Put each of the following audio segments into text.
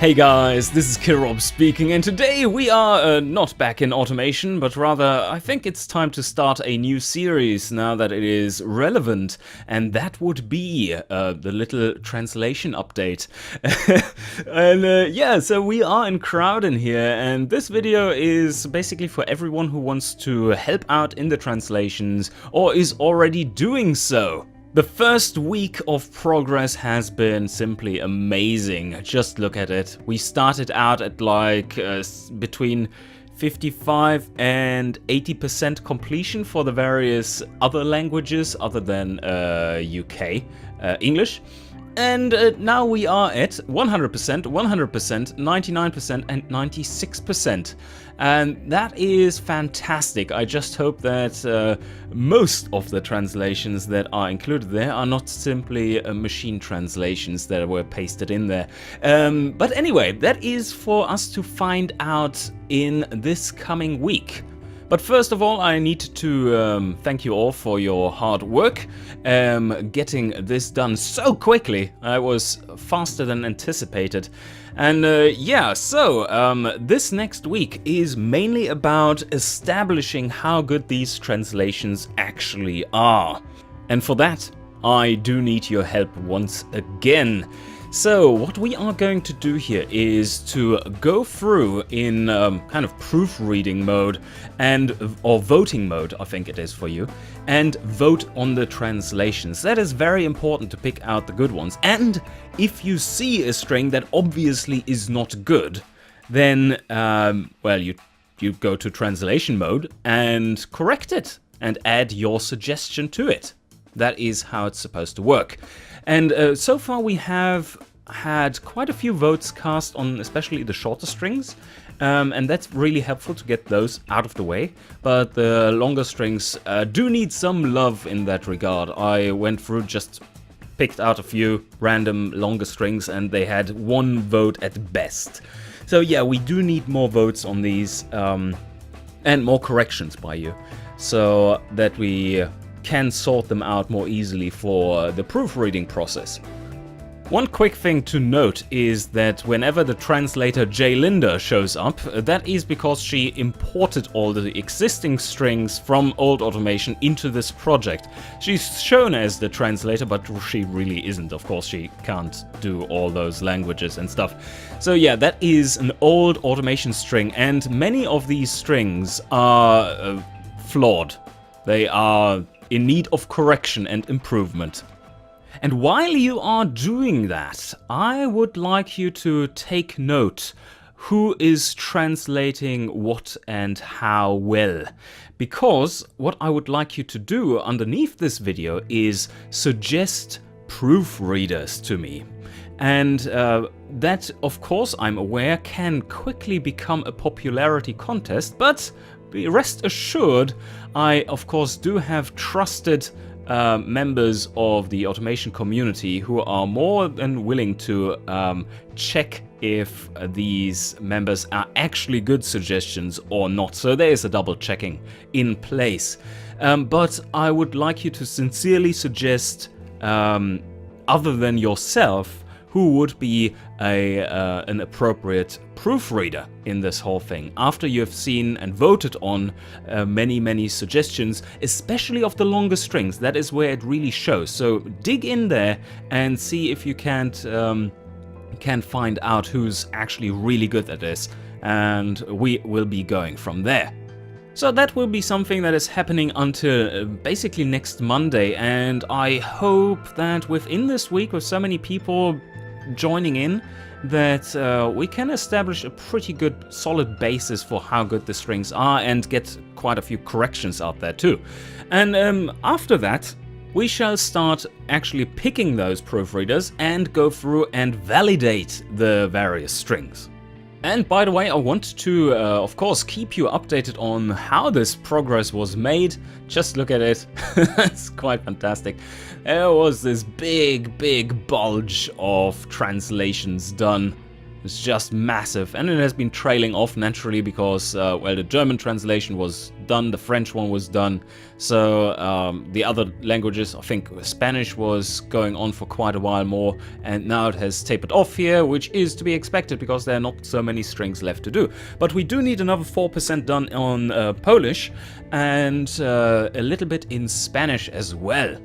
Hey guys, this is Kirob speaking, and today we are not back in automation, but rather I think it's time to start a new series now that it is relevant, and that would be the little translation update. And yeah, so we are in Crowden here, and this video is basically for everyone who wants to help out in the translations or is already doing so. The first week of progress has been simply amazing. Just look at it. We started out at like between 55 and 80% completion for the various other languages other than UK English. And now we are at 100%, 100%, 99% and 96%. And that is fantastic. I just hope that most of the translations that are included there are not simply machine translations that were pasted in there. But anyway, that is for us to find out in this coming week. But first of all, I need to thank you all for your hard work getting this done so quickly. I was faster than anticipated. And yeah, so this next week is mainly about establishing how good these translations actually are. And for that, I do need your help once again. So what we are going to do here is to go through in kind of proofreading mode or voting mode, I think it is for you, and vote on the translations. That is very important to pick out the good ones. And if you see a string that obviously is not good, then well, you go to translation mode and correct it and add your suggestion to it. That is how it's supposed to work. And so far we have had quite a few votes cast on especially the shorter strings, and that's really helpful to get those out of the way. But the longer strings do need some love in that regard. I went through, just picked out a few random longer strings, and they had one vote at best. So yeah, we do need more votes on these, and more corrections by you, so that we can sort them out more easily for the proofreading process. One quick thing to note is that whenever the translator J-Linda shows up, that is because she imported all the existing strings from old automation into this project. She's shown as the translator, but she really isn't. Of course, she can't do all those languages and stuff. So yeah, that is an old automation string, and many of these strings are flawed. They are in need of correction and improvement. And while you are doing that, I would like you to take note who is translating what and how well. Because what I would like you to do underneath this video is suggest proofreaders to me. And that, of course, I'm aware can quickly become a popularity contest, but rest assured, I, of course, do have trusted members of the automation community who are more than willing to check if these members are actually good suggestions or not. So there is a double checking in place. But I would like you to sincerely suggest, other than yourself, who would be an appropriate proofreader in this whole thing, after you have seen and voted on many suggestions, especially of the longer strings. That is where it really shows. So dig in there and see if you can find out who's actually really good at this, and we will be going from there. So that will be something that is happening until basically next Monday, and I hope that within this week, with so many people joining in, that we can establish a pretty good solid basis for how good the strings are and get quite a few corrections out there too. And after that, we shall start actually picking those proofreaders and go through and validate the various strings. And by the way, I want to, of course, keep you updated on how this progress was made. Just look at it. It's quite fantastic. There was this big bulge of translations done. It's just massive, and it has been trailing off naturally because, well, the German translation was done, the French one was done, so the other languages, I think Spanish was going on for quite a while more, and now it has tapered off here, which is to be expected because there are not so many strings left to do. But we do need another 4% done on Polish, and a little bit in Spanish as well.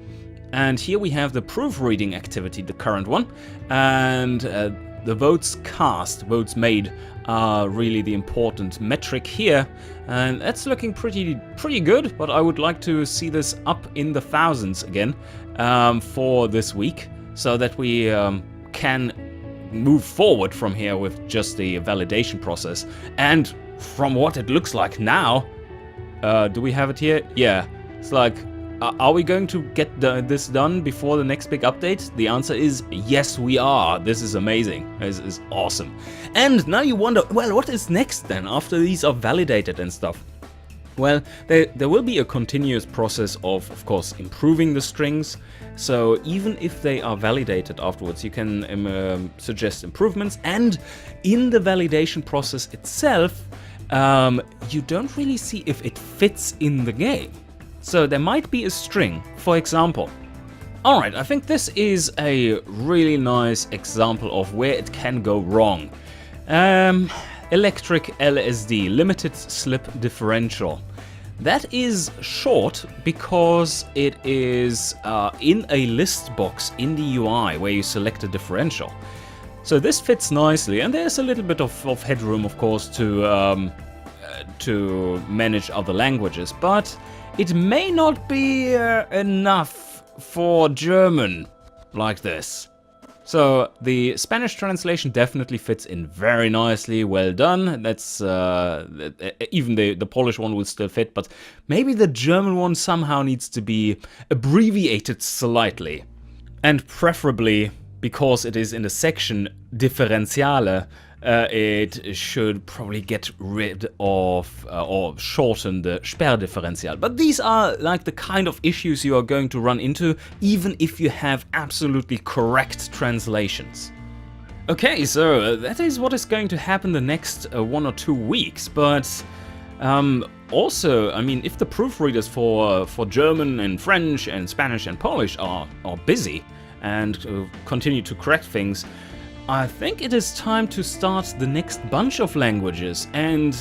And here we have the proofreading activity, the current one, and the votes cast, votes made, are really the important metric here, and that's looking pretty good. But I would like to see this up in the thousands again for this week, so that we can move forward from here with just the validation process. And from what it looks like now, do we have it here? Yeah, it's like, are we going to get this done before the next big update? The answer is yes, we are. This is amazing. This is awesome. And now you wonder, well, what is next then after these are validated and stuff? Well, there will be a continuous process of course, improving the strings. So even if they are validated afterwards, you can suggest improvements. And in the validation process itself, you don't really see if it fits in the game. So there might be a string, for example. Alright, I think this is a really nice example of where it can go wrong. Electric LSD, limited slip differential. That is short because it is in a list box in the UI where you select a differential. So this fits nicely, and there's a little bit of headroom, of course, to manage other languages, but it may not be enough for German like this. So the Spanish translation definitely fits in very nicely, well done. That's even the Polish one will still fit, but maybe the German one somehow needs to be abbreviated slightly. And preferably, because it is in the section Differentiale, it should probably get rid of or shorten the Sperrdifferential. But these are like the kind of issues you are going to run into even if you have absolutely correct translations. Okay, so that is what is going to happen the next 1 or 2 weeks, but also, I mean, if the proofreaders for German and French and Spanish and Polish are busy and continue to correct things, I think it is time to start the next bunch of languages, and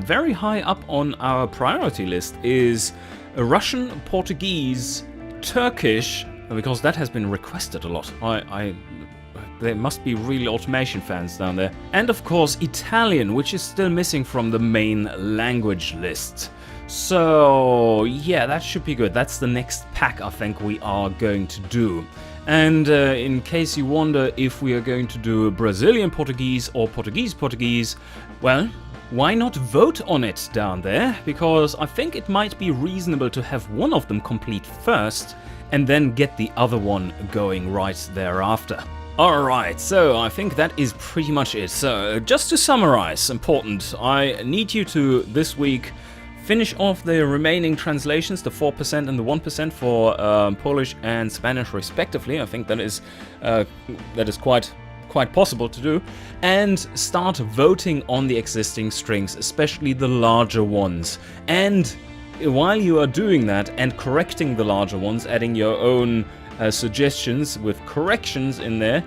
very high up on our priority list is Russian, Portuguese, Turkish, because that has been requested a lot. There must be really automation fans down there. And of course Italian, which is still missing from the main language list. So yeah, that should be good. That's the next pack I think we are going to do. And in case you wonder if we are going to do Brazilian Portuguese or Portuguese, well, why not vote on it down there? Because I think it might be reasonable to have one of them complete first and then get the other one going right thereafter. Alright, so I think that is pretty much it. So just to summarize, important, I need you to this week finish off the remaining translations, the 4% and the 1% for Polish and Spanish respectively. I think that is quite possible to do, and start voting on the existing strings, especially the larger ones. And while you are doing that and correcting the larger ones, adding your own suggestions with corrections in there,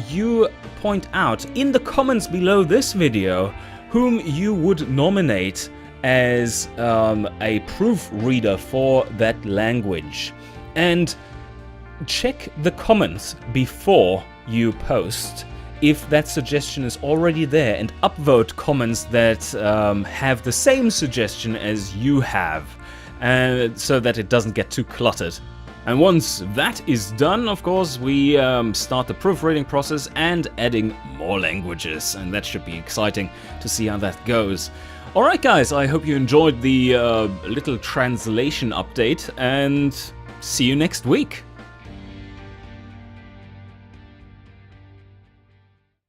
you point out in the comments below this video whom you would nominate as a proofreader for that language. And check the comments before you post if that suggestion is already there, and upvote comments that have the same suggestion as you have, so that it doesn't get too cluttered. And once that is done, of course, we start the proofreading process and adding more languages, and that should be exciting to see how that goes. Alright guys, I hope you enjoyed the little translation update, and see you next week.